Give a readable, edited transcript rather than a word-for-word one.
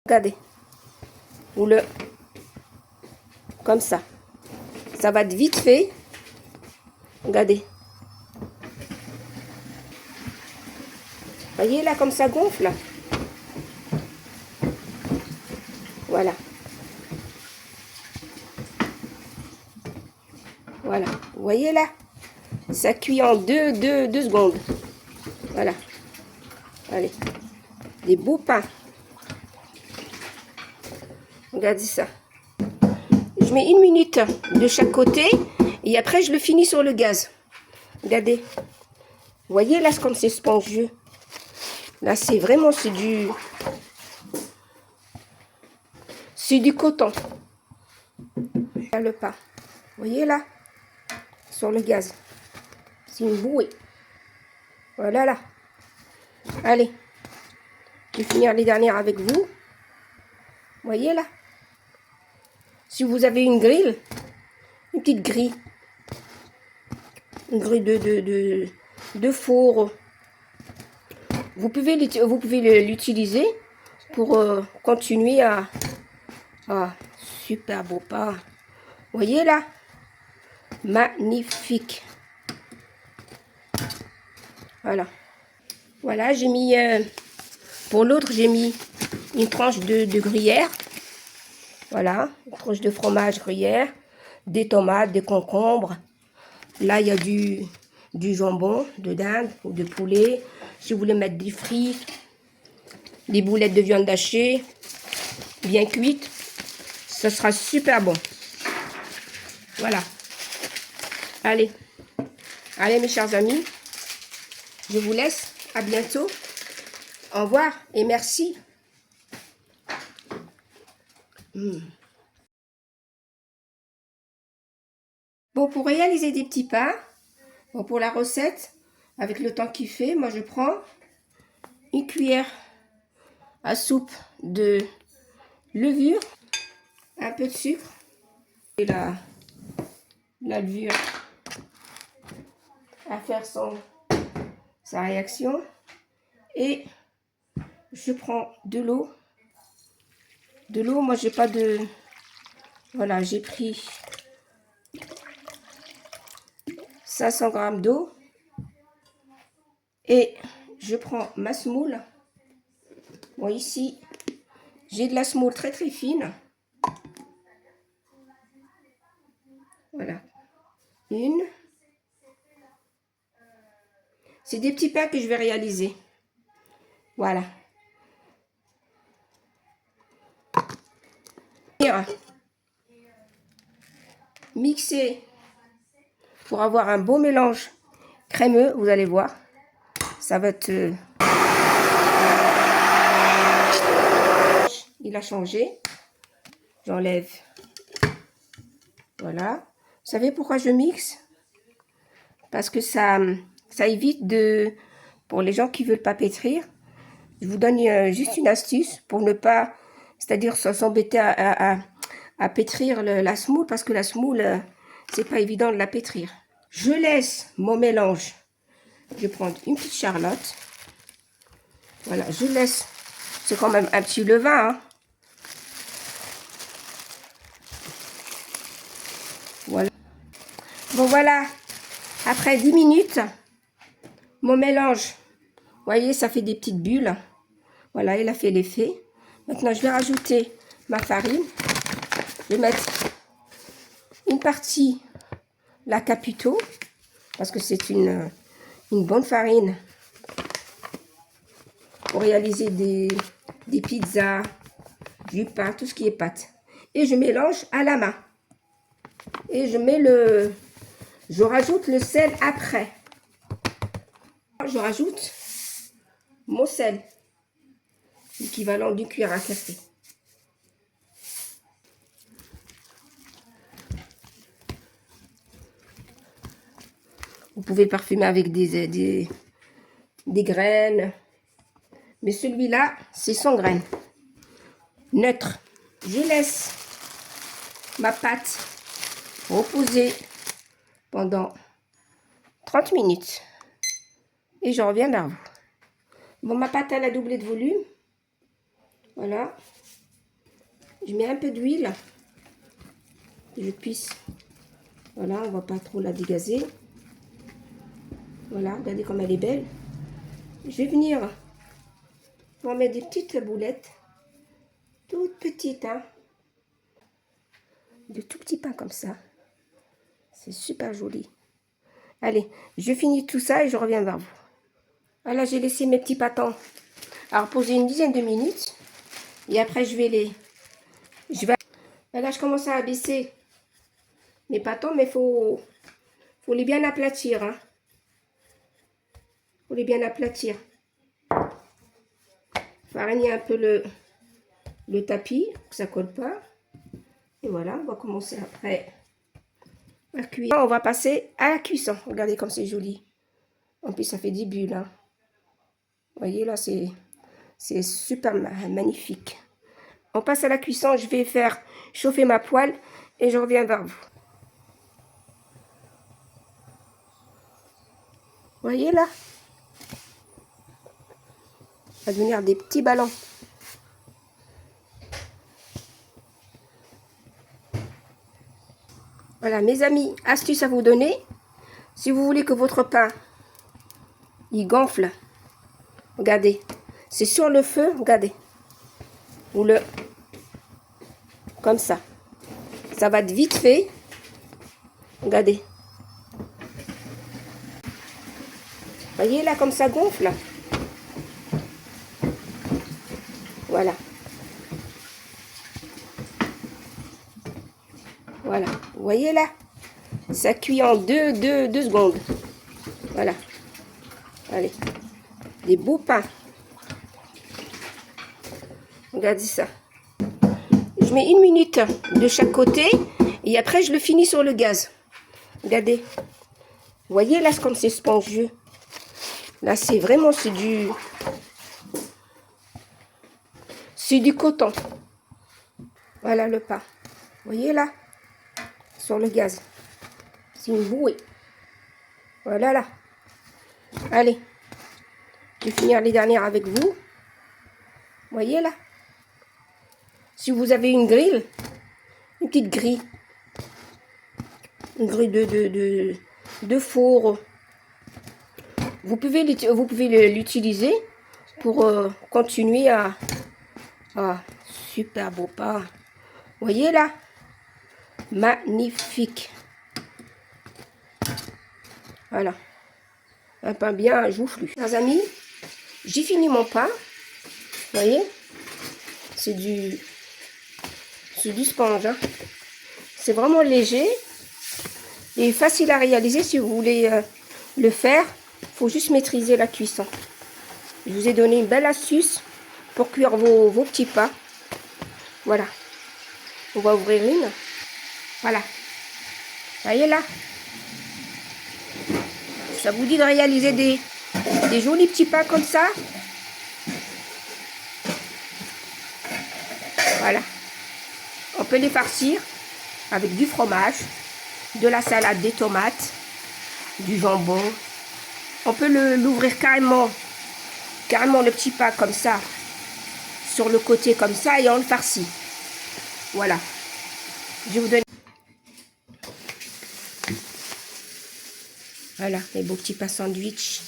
Regardez. Ou le... Comme ça. Ça va être vite fait. Regardez. Voyez là, comme ça gonfle. Voilà. Voilà. Vous voyez là? Ça cuit en 2 secondes. Voilà. Allez. Des beaux pains. Regardez ça. Je mets 1 minute de chaque côté. Et après, je le finis sur le gaz. Regardez. Vous voyez là, comme c'est spongieux. Là, c'est vraiment, c'est du coton. Là, le pain. Vous voyez là? Sur le gaz. C'est une bouée. Voilà là. Allez. Je vais finir les dernières avec vous. Vous voyez là? Si vous avez une grille, une petite grille. Une grille de four. Vous pouvez l'utiliser pour continuer à... Ah, super beau pain. Vous voyez là? Magnifique. Voilà. Voilà, j'ai mis... pour l'autre, j'ai mis une tranche de gruyère. Voilà, une tranche de fromage gruyère. Des tomates, des concombres. Là, il y a du jambon de dinde ou de poulet. Si vous voulez mettre des frites, des boulettes de viande hachée, bien cuites, ça sera super bon. Voilà. Allez. Allez, mes chers amis. Je vous laisse. À bientôt. Au revoir et merci. Bon, pour réaliser des petits pains, bon, pour la recette, avec le temps qu'il fait, moi je prends une cuillère à soupe de levure, un peu de sucre et la levure à faire sa réaction. Et je prends de l'eau. De l'eau, moi j'ai pas de... Voilà, j'ai pris 500 g d'eau. Et je prends ma semoule. Bon, ici, j'ai de la semoule très très fine. Voilà. Une. C'est des petits pains que je vais réaliser. Voilà. Mixer pour avoir un beau mélange crémeux, vous allez voir. Ça va être... Il a changé. J'enlève. Voilà. Vous savez pourquoi je mixe? Parce que ça évite de... Pour les gens qui ne veulent pas pétrir, je vous donne juste une astuce pour ne pas... C'est-à-dire s'embêter à pétrir la semoule, parce que la semoule, c'est pas évident de la pétrir. Je laisse mon mélange. Je vais prendre une petite charlotte. Voilà, je laisse. C'est quand même un petit levain, hein. Voilà. Bon, voilà. Après 10 minutes, mon mélange, vous voyez, ça fait des petites bulles. Voilà, il a fait l'effet. Maintenant, je vais rajouter ma farine. Je vais mettre une partie la Caputo, parce que c'est une bonne farine pour réaliser des pizzas, du pain, tout ce qui est pâte. Et je mélange à la main. Et je rajoute le sel après. Je rajoute mon sel, l'équivalent d'une cuillère à café. Vous pouvez le parfumer avec des graines. Mais celui-là, c'est sans graines. Neutre. Je laisse ma pâte reposer pendant 30 minutes. Et je reviens vers vous. Bon, ma pâte, elle a doublé de volume. Voilà. Je mets un peu d'huile. Je cuise. Voilà, on va pas trop la dégazer. Voilà, regardez comme elle est belle. Je vais venir. On va mettre des petites boulettes. Toutes petites, hein. De tout petits pains comme ça. C'est super joli. Allez, je finis tout ça et je reviens vers vous. Voilà, j'ai laissé mes petits pâtons à reposer une dizaine de minutes. Et après, je vais les... Là, je commence à abaisser mes pâtons, mais faut les bien aplatir. Hein. Faut les bien aplatir. Fariner un peu le tapis, pour que ça colle pas. Et voilà, on va commencer après à cuire. On va passer à la cuisson. Regardez comme c'est joli. En plus, ça fait des bulles. Hein. Vous voyez, là, c'est super magnifique. On passe à la cuisson. Je vais faire chauffer ma poêle et je reviens vers vous. Vous voyez là? Ça va devenir des petits ballons. Voilà, mes amis, astuce à vous donner. Si vous voulez que votre pain, il gonfle, regardez, c'est sur le feu, regardez. Ou le... Comme ça. Ça va être vite fait. Regardez. Voyez là, comme ça gonfle. Voilà. Voilà. Vous voyez là? Ça cuit en 2 secondes. Voilà. Allez. Des beaux pains. Regardez ça. Je mets 1 minute de chaque côté. Et après, je le finis sur le gaz. Regardez. Vous voyez là, comme c'est spongieux. Là, c'est vraiment, c'est du coton. Voilà le pain. Vous voyez là? Sur le gaz. C'est une bouée. Voilà là. Allez. Je vais finir les dernières avec vous. Vous voyez là? Si vous avez une grille, une petite grille. Une grille de four. Vous pouvez l'utiliser pour continuer à... Ah, super beau pain. Vous voyez là? Magnifique. Voilà. Un pain bien joufflu. Chers amis, j'ai fini mon pain. Vous voyez? C'est du sponge. Hein. C'est vraiment léger et facile à réaliser si vous voulez le faire. Il faut juste maîtriser la cuisson. Je vous ai donné une belle astuce pour cuire vos petits pains. Voilà. On va ouvrir une. Voilà. Vous voyez là? Ça vous dit de réaliser des jolis petits pains comme ça? Voilà. On peut les farcir avec du fromage, de la salade, des tomates, du jambon. On peut l'ouvrir carrément le petit pain comme ça, sur le côté comme ça, et on le farcit. Voilà. Je vais vous donner. Voilà, les beaux petits pains sandwich.